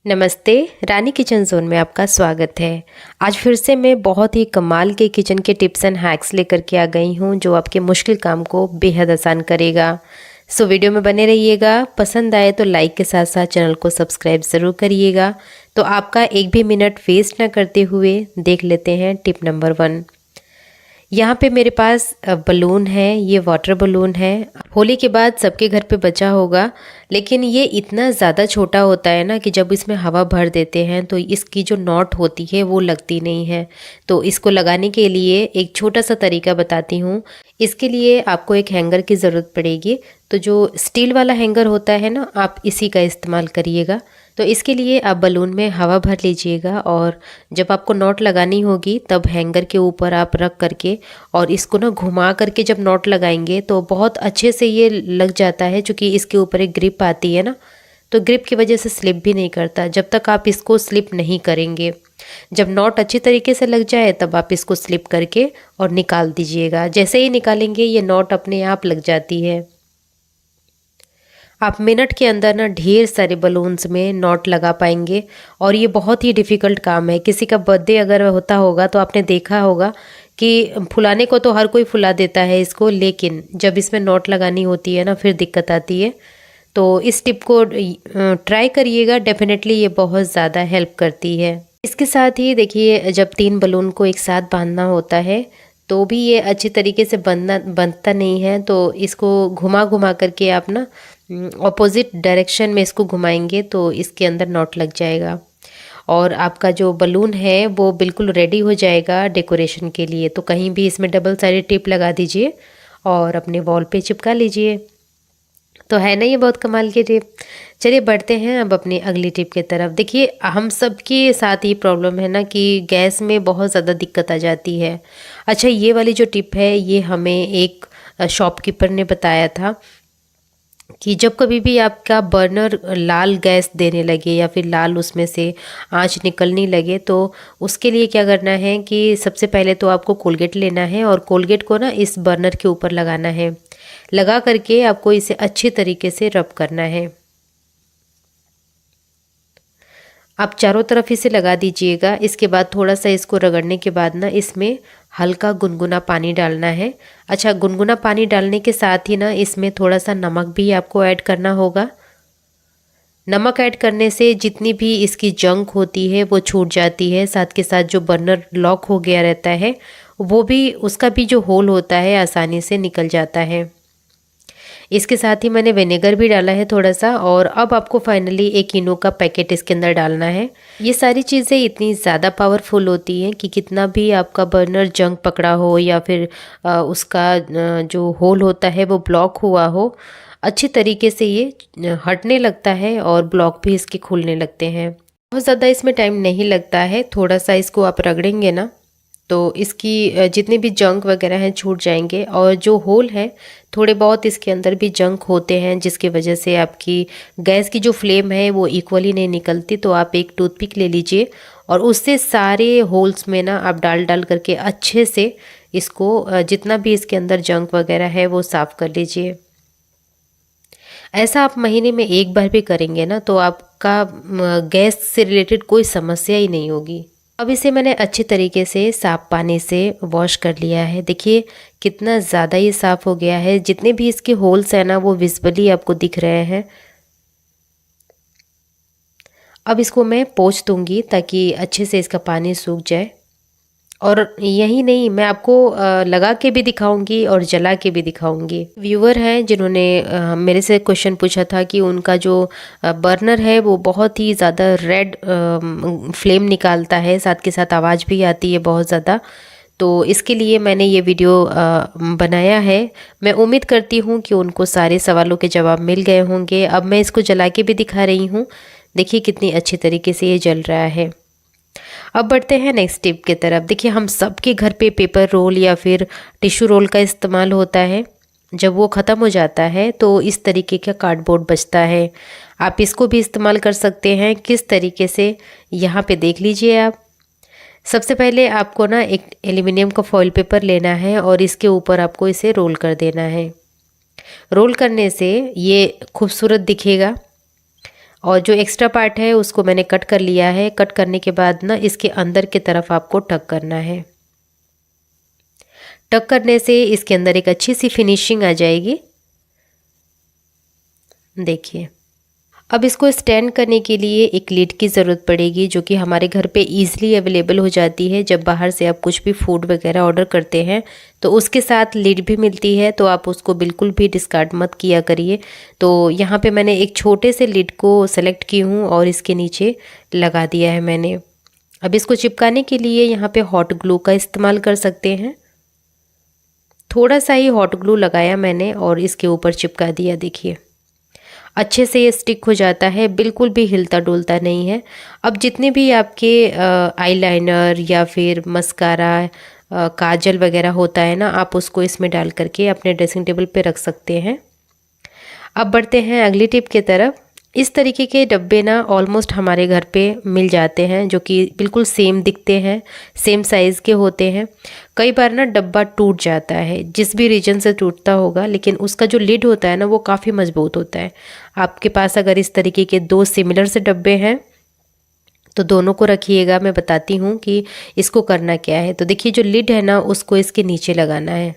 नमस्ते। रानी kitchen zone में आपका स्वागत है। आज फिर से मैं बहुत ही कमाल के किचन के टिप्स एंड हैक्स लेकर के आ गई हूँ जो आपके मुश्किल काम को बेहद आसान करेगा। सो वीडियो में बने रहिएगा। पसंद आए तो लाइक के साथ साथ चैनल को सब्सक्राइब ज़रूर करिएगा। तो आपका एक भी मिनट वेस्ट ना करते हुए देख लेते हैं टिप नंबर 1। यहाँ पे मेरे पास बलून है, ये वाटर बलून है। होली के बाद सबके घर पे बचा होगा, लेकिन ये इतना ज़्यादा छोटा होता है ना कि जब इसमें हवा भर देते हैं तो इसकी जो नॉट होती है वो लगती नहीं है। तो इसको लगाने के लिए एक छोटा सा तरीका बताती हूँ। इसके लिए आपको एक हैंगर की ज़रूरत पड़ेगी। तो जो स्टील वाला हैंगर होता है ना, आप इसी का इस्तेमाल करिएगा। तो इसके लिए आप बलून में हवा भर लीजिएगा और जब आपको नॉट लगानी होगी तब हैंगर के ऊपर आप रख करके और इसको ना घुमा करके जब नॉट लगाएंगे तो बहुत अच्छे से ये लग जाता है। क्योंकि इसके ऊपर एक ग्रिप आती है ना, तो ग्रिप की वजह से स्लिप भी नहीं करता जब तक आप इसको स्लिप नहीं करेंगे। जब नॉट अच्छी तरीके से लग जाए तब आप इसको स्लिप करके और निकाल दीजिएगा। जैसे ही निकालेंगे ये नॉट अपने आप लग जाती है। आप मिनट के अंदर ना ढेर सारे बलून्स में नॉट लगा पाएंगे और ये बहुत ही डिफ़िकल्ट काम है। किसी का बर्थडे अगर होता होगा तो आपने देखा होगा कि फुलाने को तो हर कोई फुला देता है इसको, लेकिन जब इसमें नॉट लगानी होती है ना फिर दिक्कत आती है। तो इस टिप को ट्राई करिएगा, डेफिनेटली ये बहुत ज़्यादा हेल्प करती है। इसके साथ ही देखिए, जब 3 बलून को एक साथ बांधना होता है तो भी ये अच्छी तरीके से बंधता नहीं है। तो इसको घुमा घुमा करके आप ना ऑपोजिट डायरेक्शन में इसको घुमाएंगे तो इसके अंदर नॉट लग जाएगा और आपका जो बलून है वो बिल्कुल रेडी हो जाएगा डेकोरेशन के लिए। तो कहीं भी इसमें डबल साइडेड टेप लगा दीजिए और अपने वॉल पे चिपका लीजिए। तो है ना ये बहुत कमाल की टिप। चलिए बढ़ते हैं अब अपनी अगली टिप की तरफ। देखिए, हम सब के साथ ये प्रॉब्लम है ना कि गैस में बहुत ज़्यादा दिक्कत आ जाती है। अच्छा, ये वाली जो टिप है ये हमें एक शॉपकीपर ने बताया था कि जब कभी भी आपका बर्नर लाल गैस देने लगे या फिर लाल उसमें से आंच निकलने लगे तो उसके लिए क्या करना है कि सबसे पहले तो आपको कोलगेट लेना है और कोलगेट को ना इस बर्नर के ऊपर लगाना है। लगा करके आपको इसे अच्छी तरीके से रब करना है। आप चारों तरफ इसे लगा दीजिएगा। इसके बाद थोड़ा सा इसको रगड़ने के बाद ना इसमें हल्का गुनगुना पानी डालना है। अच्छा, गुनगुना पानी डालने के साथ ही ना इसमें थोड़ा सा नमक भी आपको ऐड करना होगा। नमक ऐड करने से जितनी भी इसकी जंक होती है वो छूट जाती है। साथ के साथ जो बर्नर लॉक हो गया रहता है वो भी, उसका भी जो होल होता है आसानी से निकल जाता है। इसके साथ ही मैंने विनेगर भी डाला है थोड़ा सा और अब आपको फाइनली एक इनो का पैकेट इसके अंदर डालना है। ये सारी चीज़ें इतनी ज़्यादा पावरफुल होती हैं कि कितना भी आपका बर्नर जंग पकड़ा हो या फिर उसका जो होल होता है वो ब्लॉक हुआ हो, अच्छी तरीके से ये हटने लगता है और ब्लॉक भी इसके खुलने लगते हैं। बहुत ज़्यादा इसमें टाइम नहीं लगता है। थोड़ा सा इसको आप रगड़ेंगे ना तो इसकी जितने भी जंक वगैरह हैं छूट जाएंगे। और जो होल है थोड़े बहुत इसके अंदर भी जंक होते हैं जिसकी वजह से आपकी गैस की जो फ्लेम है वो इक्वली नहीं निकलती। तो आप एक टूथपिक ले लीजिए और उससे सारे होल्स में ना आप डाल डाल करके अच्छे से इसको जितना भी इसके अंदर जंक वगैरह है वो साफ़ कर लीजिए। ऐसा आप महीने में एक बार भी करेंगे ना तो आपका गैस से रिलेटेड कोई समस्या ही नहीं होगी। अब इसे मैंने अच्छी तरीके से साफ पानी से वॉश कर लिया है। देखिए कितना ज़्यादा ये साफ़ हो गया है। जितने भी इसके होल्स हैं ना वो विजिबली आपको दिख रहे हैं। अब इसको मैं पोंछ दूंगी ताकि अच्छे से इसका पानी सूख जाए। और यही नहीं, मैं आपको लगा के भी दिखाऊंगी और जला के भी दिखाऊंगी। व्यूअर हैं जिन्होंने मेरे से क्वेश्चन पूछा था कि उनका जो बर्नर है वो बहुत ही ज़्यादा रेड फ्लेम निकालता है, साथ के साथ आवाज़ भी आती है बहुत ज़्यादा। तो इसके लिए मैंने ये वीडियो बनाया है। मैं उम्मीद करती हूँ कि उनको सारे सवालों के जवाब मिल गए होंगे। अब मैं इसको जला के भी दिखा रही हूँ। देखिए कितनी अच्छी तरीके से ये जल रहा है। अब बढ़ते हैं नेक्स्ट टिप की तरफ। देखिए, हम सबके घर पे पेपर रोल या फिर टिश्यू रोल का इस्तेमाल होता है। जब वो ख़त्म हो जाता है तो इस तरीके का कार्डबोर्ड बचता है। आप इसको भी इस्तेमाल कर सकते हैं। किस तरीके से, यहाँ पे देख लीजिए आप। सबसे पहले आपको ना एक एल्युमिनियम का फॉइल पेपर लेना है और इसके ऊपर आपको इसे रोल कर देना है। रोल करने से ये खूबसूरत दिखेगा और जो एक्स्ट्रा पार्ट है उसको मैंने कट कर लिया है। कट करने के बाद ना इसके अंदर की तरफ आपको टक करना है। टक करने से इसके अंदर एक अच्छी सी फिनिशिंग आ जाएगी। देखिए, अब इसको स्टैंड करने के लिए एक लिड की ज़रूरत पड़ेगी, जो कि हमारे घर पे इजीली अवेलेबल हो जाती है। जब बाहर से आप कुछ भी फूड वगैरह ऑर्डर करते हैं तो उसके साथ लिड भी मिलती है, तो आप उसको बिल्कुल भी डिस्कार्ड मत किया करिए। तो यहाँ पे मैंने एक छोटे से लिड को सेलेक्ट की हूँ और इसके नीचे लगा दिया है मैंने। अब इसको चिपकाने के लिए यहाँ पे हॉट ग्लू का इस्तेमाल कर सकते हैं। थोड़ा सा ही हॉट ग्लू लगाया मैंने और इसके ऊपर चिपका दिया। देखिए, अच्छे से ये स्टिक हो जाता है, बिल्कुल भी हिलता डुलता नहीं है। अब जितने भी आपके आईलाइनर या फिर मस्कारा, काजल वगैरह होता है ना, आप उसको इसमें डाल करके अपने ड्रेसिंग टेबल पे रख सकते हैं। अब बढ़ते हैं अगली टिप की तरफ। इस तरीके के डब्बे ना ऑलमोस्ट हमारे घर पे मिल जाते हैं, जो कि बिल्कुल सेम दिखते हैं, सेम साइज़ के होते हैं। कई बार ना डब्बा टूट जाता है, जिस भी रीजन से टूटता होगा, लेकिन उसका जो लिड होता है ना वो काफ़ी मजबूत होता है। आपके पास अगर इस तरीके के दो सिमिलर से डब्बे हैं तो दोनों को रखिएगा। मैं बताती हूँ कि इसको करना क्या है। तो देखिए, जो लिड है ना उसको इसके नीचे लगाना है।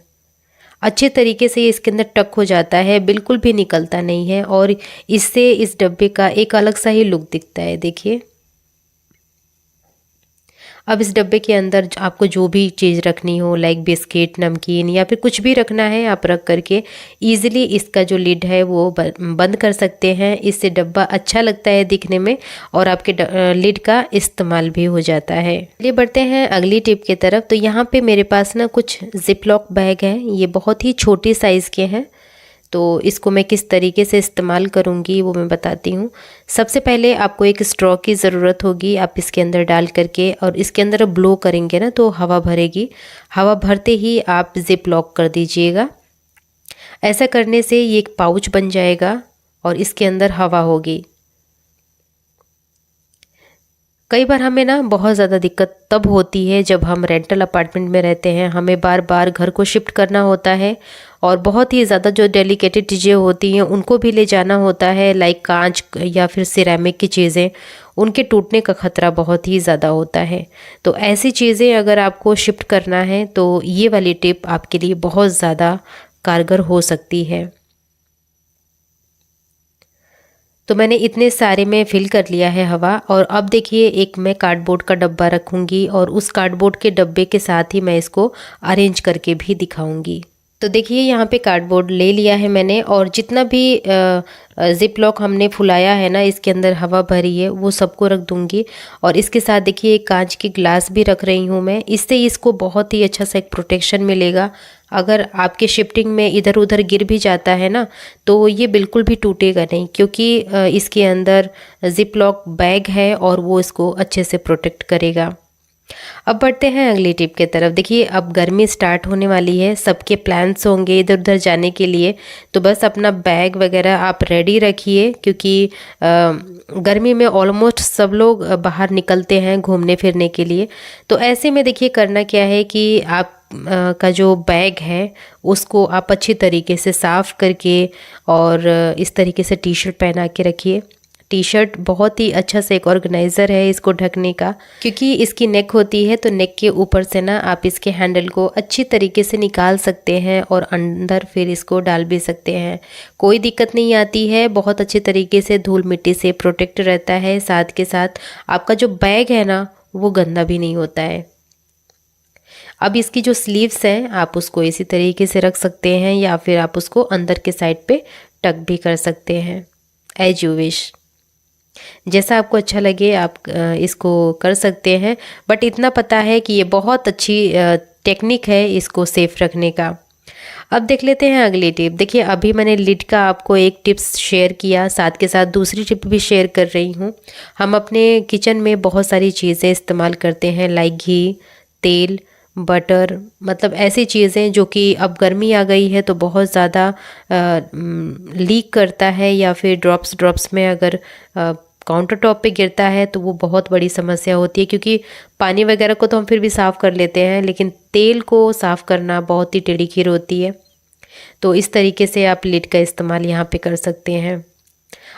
अच्छे तरीके से ये इसके अंदर टक हो जाता है, बिल्कुल भी निकलता नहीं है और इससे इस डब्बे का एक अलग सा ही लुक दिखता है। देखिए, अब इस डब्बे के अंदर आपको जो भी चीज़ रखनी हो, लाइक बिस्किट, नमकीन या फिर कुछ भी रखना है, आप रख करके ईज़िली इसका जो लिड है वो बंद कर सकते हैं। इससे डब्बा अच्छा लगता है दिखने में और आपके लिड का इस्तेमाल भी हो जाता है। चलिए बढ़ते हैं अगली टिप की तरफ। तो यहाँ पे मेरे पास ना कुछ जिप लॉक बैग हैं, ये बहुत ही छोटी साइज़ के हैं। तो इसको मैं किस तरीके से इस्तेमाल करूँगी वो मैं बताती हूँ। सबसे पहले आपको एक स्ट्रॉ की ज़रूरत होगी। आप इसके अंदर डाल करके और इसके अंदर ब्लो करेंगे ना तो हवा भरेगी। हवा भरते ही आप ज़िप लॉक कर दीजिएगा। ऐसा करने से ये एक पाउच बन जाएगा और इसके अंदर हवा होगी। कई बार हमें ना बहुत ज़्यादा दिक्कत तब होती है जब हम रेंटल अपार्टमेंट में रहते हैं, हमें बार बार घर को शिफ्ट करना होता है और बहुत ही ज़्यादा जो डेलिकेटेड चीज़ें होती हैं उनको भी ले जाना होता है, लाइक कांच या फिर सिरेमिक की चीज़ें, उनके टूटने का खतरा बहुत ही ज़्यादा होता है। तो ऐसी चीज़ें अगर आपको शिफ्ट करना है तो ये वाली टिप आपके लिए बहुत ज़्यादा कारगर हो सकती है। तो मैंने इतने सारे में फिल कर लिया है हवा और अब देखिए, एक मैं कार्डबोर्ड का डब्बा रखूँगी और उस कार्डबोर्ड के डब्बे के साथ ही मैं इसको अरेंज करके भी दिखाऊंगी। तो देखिए, यहाँ पे कार्डबोर्ड ले लिया है मैंने और जितना भी जिप लॉक हमने फुलाया है ना, इसके अंदर हवा भरी है, वो सबको रख दूंगी। और इसके साथ देखिए एक कांच की ग्लास भी रख रही हूँ मैं। इससे इसको बहुत ही अच्छा सा एक प्रोटेक्शन मिलेगा। अगर आपके शिफ्टिंग में इधर उधर गिर भी जाता है ना तो ये बिल्कुल भी टूटेगा नहीं, क्योंकि इसके अंदर जिप लॉक बैग है और वो इसको अच्छे से प्रोटेक्ट करेगा। अब बढ़ते हैं अगली टिप की तरफ। देखिए, अब गर्मी स्टार्ट होने वाली है, सबके प्लान्स होंगे इधर उधर जाने के लिए, तो बस अपना बैग वगैरह आप रेडी रखिए, क्योंकि गर्मी में ऑलमोस्ट सब लोग बाहर निकलते हैं घूमने फिरने के लिए। तो ऐसे में देखिए करना क्या है कि आप का जो बैग है उसको आप अच्छी तरीके से साफ़ करके और इस तरीके से टी शर्ट पहना के रखिए। टी शर्ट बहुत ही अच्छा से एक ऑर्गेनाइज़र है इसको ढकने का, क्योंकि इसकी नेक होती है तो नेक के ऊपर से ना आप इसके हैंडल को अच्छी तरीके से निकाल सकते हैं और अंदर फिर इसको डाल भी सकते हैं। कोई दिक्कत नहीं आती है, बहुत अच्छे तरीके से धूल मिट्टी से प्रोटेक्ट रहता है। साथ के साथ आपका जो बैग है ना वो गंदा भी नहीं होता है। अब इसकी जो स्लीव्स हैं आप उसको इसी तरीके से रख सकते हैं या फिर आप उसको अंदर के साइड पे टक भी कर सकते हैं, एज यू विश। जैसा आपको अच्छा लगे आप इसको कर सकते हैं, बट इतना पता है कि ये बहुत अच्छी टेक्निक है इसको सेफ रखने का। अब देख लेते हैं अगली टिप। देखिए, अभी मैंने लिड का आपको एक टिप्स शेयर किया, साथ के साथ दूसरी टिप भी शेयर कर रही हूँ। हम अपने किचन में बहुत सारी चीज़ें इस्तेमाल करते हैं, लाइक घी, तेल, बटर, मतलब ऐसी चीज़ें जो कि अब गर्मी आ गई है तो बहुत ज़्यादा लीक करता है, या फिर ड्रॉप्स में अगर काउंटर टॉप पे गिरता है तो वो बहुत बड़ी समस्या होती है। क्योंकि पानी वगैरह को तो हम फिर भी साफ़ कर लेते हैं, लेकिन तेल को साफ़ करना बहुत ही टेढ़ी खीर होती है। तो इस तरीके से आप लिड का इस्तेमाल यहाँ पे कर सकते हैं।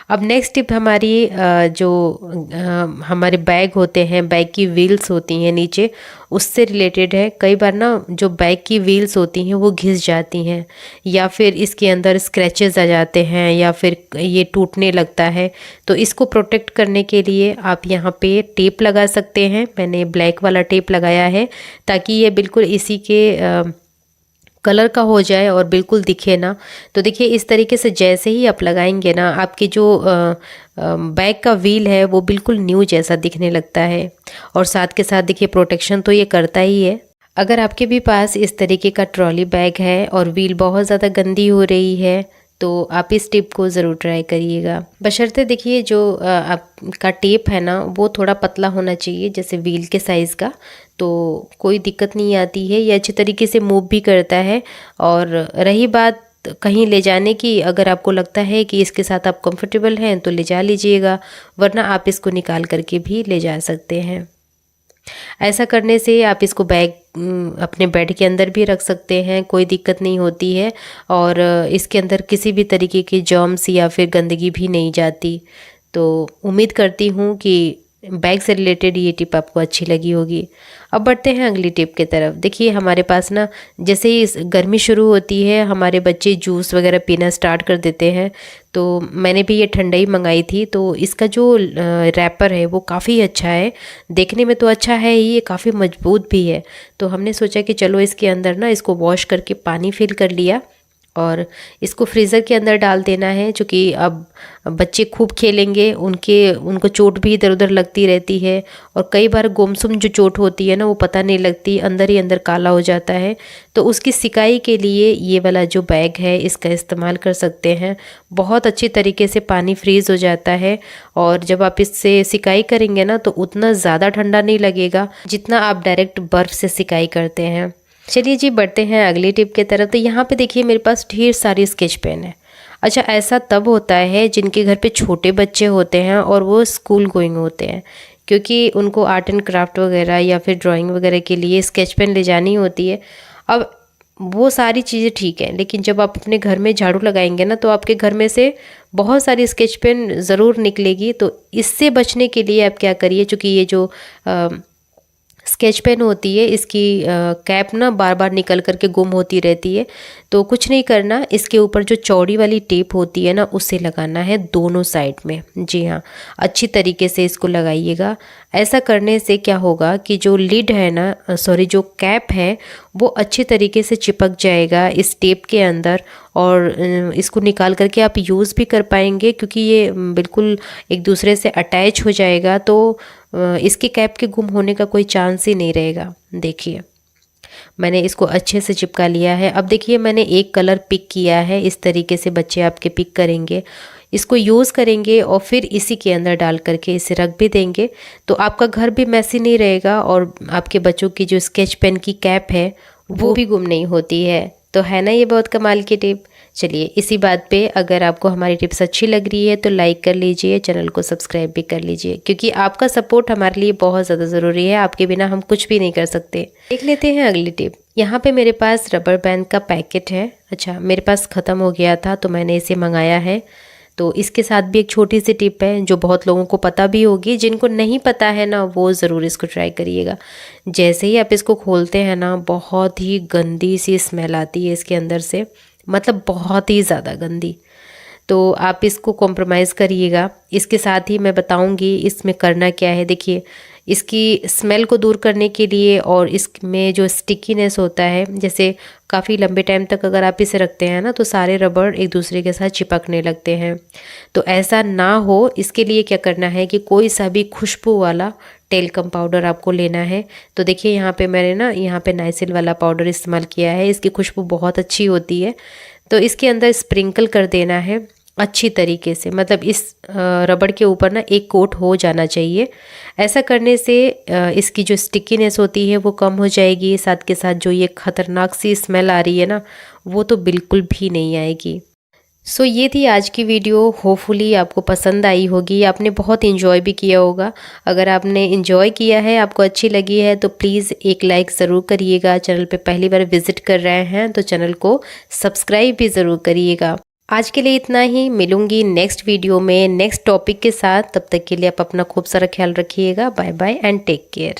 अब नेक्स्ट टिप हमारी जो हमारे बैग होते हैं, बैग की व्हील्स होती हैं नीचे, उससे रिलेटेड है। कई बार ना जो बैग की व्हील्स होती हैं वो घिस जाती हैं, या फिर इसके अंदर स्क्रैचेस आ जाते हैं, या फिर ये टूटने लगता है। तो इसको प्रोटेक्ट करने के लिए आप यहाँ पे टेप लगा सकते हैं। मैंने ब्लैक वाला टेप लगाया है ताकि ये बिल्कुल इसी के कलर का हो जाए और बिल्कुल दिखे ना। तो देखिए इस तरीके से जैसे ही आप लगाएंगे ना, आपकी जो बैग का व्हील है वो बिल्कुल न्यू जैसा दिखने लगता है। और साथ के साथ देखिए प्रोटेक्शन तो ये करता ही है। अगर आपके भी पास इस तरीके का ट्रॉली बैग है और व्हील बहुत ज़्यादा गंदी हो रही है, तो आप इस टिप को ज़रूर ट्राई करिएगा। बशर्ते देखिए जो आपका टेप है ना वो थोड़ा पतला होना चाहिए, जैसे व्हील के साइज़ का, तो कोई दिक्कत नहीं आती है। ये अच्छी तरीके से मूव भी करता है। और रही बात कहीं ले जाने की, अगर आपको लगता है कि इसके साथ आप कंफर्टेबल हैं तो ले जा लीजिएगा, वरना आप इसको निकाल करके भी ले जा सकते हैं। ऐसा करने से आप इसको बैग अपने बेड के अंदर भी रख सकते हैं, कोई दिक्कत नहीं होती है। और इसके अंदर किसी भी तरीके की जर्म्स या फिर गंदगी भी नहीं जाती। तो उम्मीद करती हूँ कि बैग से रिलेटेड ये टिप आपको अच्छी लगी होगी। अब बढ़ते हैं अगली टिप की तरफ। देखिए हमारे पास ना जैसे ही गर्मी शुरू होती है, हमारे बच्चे जूस वगैरह पीना स्टार्ट कर देते हैं। तो मैंने भी ये ठंडाई मंगाई थी, तो इसका जो रैपर है वो काफ़ी अच्छा है। देखने में तो अच्छा है ही, ये काफ़ी मजबूत भी है। तो हमने सोचा कि चलो इसके अंदर ना इसको वॉश करके पानी फिल कर लिया और इसको फ्रीज़र के अंदर डाल देना है। क्योंकि अब बच्चे खूब खेलेंगे, उनको चोट भी इधर उधर लगती रहती है। और कई बार गुमसुम जो चोट होती है ना वो पता नहीं लगती, अंदर ही अंदर काला हो जाता है। तो उसकी सिकाई के लिए ये वाला जो बैग है इसका इस्तेमाल कर सकते हैं। बहुत अच्छी तरीके से पानी फ्रीज़ हो जाता है। और जब आप इससे सिकाई करेंगे ना तो उतना ज़्यादा ठंडा नहीं लगेगा जितना आप डायरेक्ट बर्फ़ से सिकाई करते हैं। चलिए जी बढ़ते हैं अगली टिप की तरफ। तो यहाँ पे देखिए मेरे पास ढेर सारी स्केच पेन है। अच्छा, ऐसा तब होता है जिनके घर पे छोटे बच्चे होते हैं और वो स्कूल गोइंग होते हैं, क्योंकि उनको आर्ट एंड क्राफ्ट वगैरह या फिर ड्राइंग वगैरह के लिए स्केच पेन ले जानी होती है। अब वो सारी चीज़ें ठीक है, लेकिन जब आप अपने घर में झाड़ू लगाएंगे ना तो आपके घर में से बहुत सारी स्केच पेन ज़रूर निकलेगी। तो इससे बचने के लिए आप क्या करिए, चूँकि ये जो स्केच पेन होती है इसकी कैप ना बार बार निकल करके गुम होती रहती है। तो कुछ नहीं करना, इसके ऊपर जो चौड़ी वाली टेप होती है ना उसे लगाना है दोनों साइड में। जी हाँ, अच्छी तरीके से इसको लगाइएगा। ऐसा करने से क्या होगा कि जो लिड है ना, सॉरी जो कैप है वो अच्छी तरीके से चिपक जाएगा इस टेप के अंदर। और इसको निकाल करके आप यूज़ भी कर पाएंगे, क्योंकि ये बिल्कुल एक दूसरे से अटैच हो जाएगा। तो इसकी कैप के गुम होने का कोई चांस ही नहीं रहेगा। देखिए मैंने इसको अच्छे से चिपका लिया है। अब देखिए मैंने एक कलर पिक किया है, इस तरीके से बच्चे आपके पिक करेंगे, इसको यूज़ करेंगे और फिर इसी के अंदर डाल करके इसे रख भी देंगे। तो आपका घर भी मैसी नहीं रहेगा और आपके बच्चों की जो स्केच पेन की कैप है वो भी गुम नहीं होती है। तो है ना ये बहुत कमाल की टिप। चलिए इसी बात पे अगर आपको हमारी टिप्स अच्छी लग रही है तो लाइक कर लीजिए, चैनल को सब्सक्राइब भी कर लीजिए, क्योंकि आपका सपोर्ट हमारे लिए बहुत ज़्यादा ज़रूरी है। आपके बिना हम कुछ भी नहीं कर सकते। देख लेते हैं अगली टिप। यहाँ पे मेरे पास रबर बैंड का पैकेट है। अच्छा, मेरे पास ख़त्म हो गया था तो मैंने इसे मंगाया है। तो इसके साथ भी एक छोटी सी टिप है जो बहुत लोगों को पता भी होगी, जिनको नहीं पता है ना वो ज़रूर इसको ट्राई करिएगा। जैसे ही आप इसको खोलते हैं ना बहुत ही गंदी सी स्मेल आती है इसके अंदर से, मतलब बहुत ही ज़्यादा गंदी। तो आप इसको कॉम्प्रोमाइज़ करिएगा। इसके साथ ही मैं बताऊंगी इसमें करना क्या है। देखिए इसकी स्मेल को दूर करने के लिए और इसमें जो स्टिकीनेस होता है, जैसे काफ़ी लंबे टाइम तक अगर आप इसे रखते हैं ना तो सारे रबड़ एक दूसरे के साथ चिपकने लगते हैं। तो ऐसा ना हो इसके लिए क्या करना है कि कोई सा भी खुशबू वाला टेल्कम पाउडर आपको लेना है। तो देखिए यहाँ पे मैंने ना यहाँ पे नाइसिल वाला पाउडर इस्तेमाल किया है। इसकी खुशबू बहुत अच्छी होती है। तो इसके अंदर स्प्रिंकल कर देना है अच्छी तरीके से, मतलब इस रबड़ के ऊपर ना एक कोट हो जाना चाहिए। ऐसा करने से इसकी जो स्टिकीनेस होती है वो कम हो जाएगी। साथ के साथ जो ये ख़तरनाक सी स्मेल आ रही है ना वो तो बिल्कुल भी नहीं आएगी। सो ये थी आज की वीडियो। होपफुली आपको पसंद आई होगी, आपने बहुत इन्जॉय भी किया होगा। अगर आपने इन्जॉय किया है, आपको अच्छी लगी है तो प्लीज़ एक लाइक ज़रूर करिएगा। चैनल पे पहली बार विज़िट कर रहे हैं तो चैनल को सब्सक्राइब भी ज़रूर करिएगा। आज के लिए इतना ही, मिलूंगी नेक्स्ट वीडियो में नेक्स्ट टॉपिक के साथ। तब तक के लिए आप अपना खूब सारा ख्याल रखिएगा। Bye bye and take care.